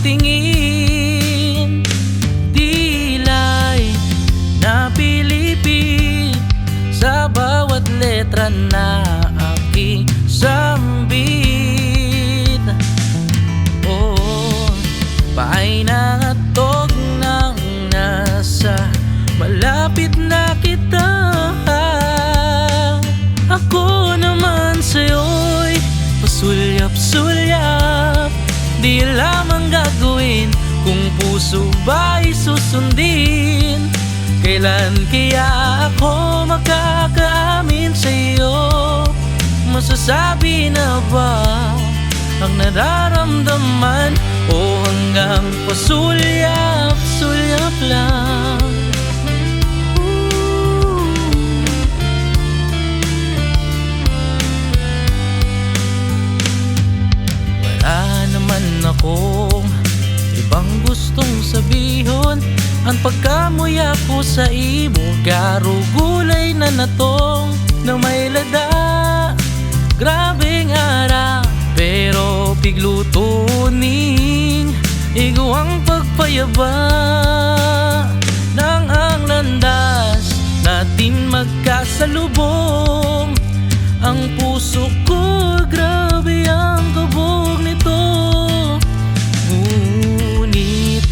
tingin, dilay na Pilipin sa bawat letra na aking sambit. Oh, paay nangatog nang nasa malapit na kita. Ako naman sa'yo'y pasulyap-sulyap, di lamang gagawin kung puso ba'y susundin. Kailan kaya ako makakaamin sa'yo? Masasabi na ba ang nararamdaman, o hanggang pasulyap-sulyap lang? Akong ibang gustong sabihin, ang pagkamuya ko sa imo garo gulay na natong na may lada. Grabeng ara pero piglutuning igo ang pagpayaba nang ang landas natin magkasalubong. Ang puso ko grabe ang kabog nito, ngunit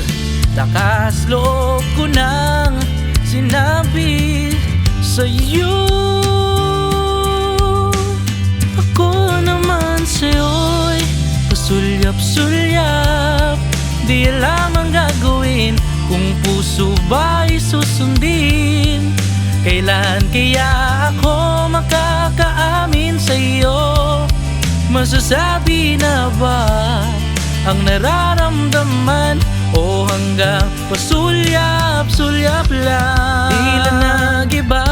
lakas loob ko nang sinabi sa'yo. Ako naman sa'yo'y pasulyap-sulyap, di lamang gagawin kung puso ba'y susundin. Kailan kaya ako makakaamin sa'yo? Masasabi na ba ang nararamdaman, o hanggang pasulyap-sulyap lang? Tila nag-iba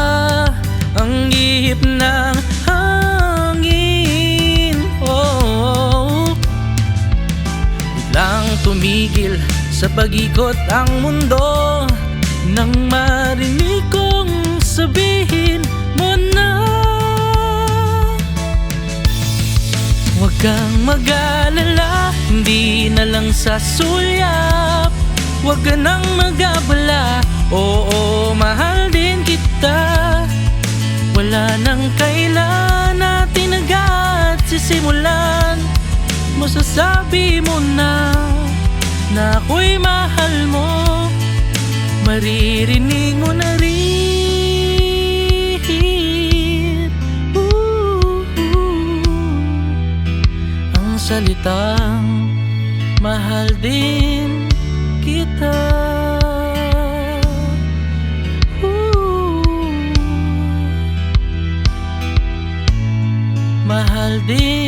ang ihip ng hangin, oh, biglang tumigil sa pag-ikot ang mundo nang marinig kong sabihin mo na huwag kang mag-alala, hindi na lang sa sulyap. Huwag ka nang mag-abala, oo, mahal din kita. Wala nang kailan natin agad sisimulan. Masasabi mo na na ako'y mahal mo, maririnig mo na rin ang salitang mahal din kita. Mahal din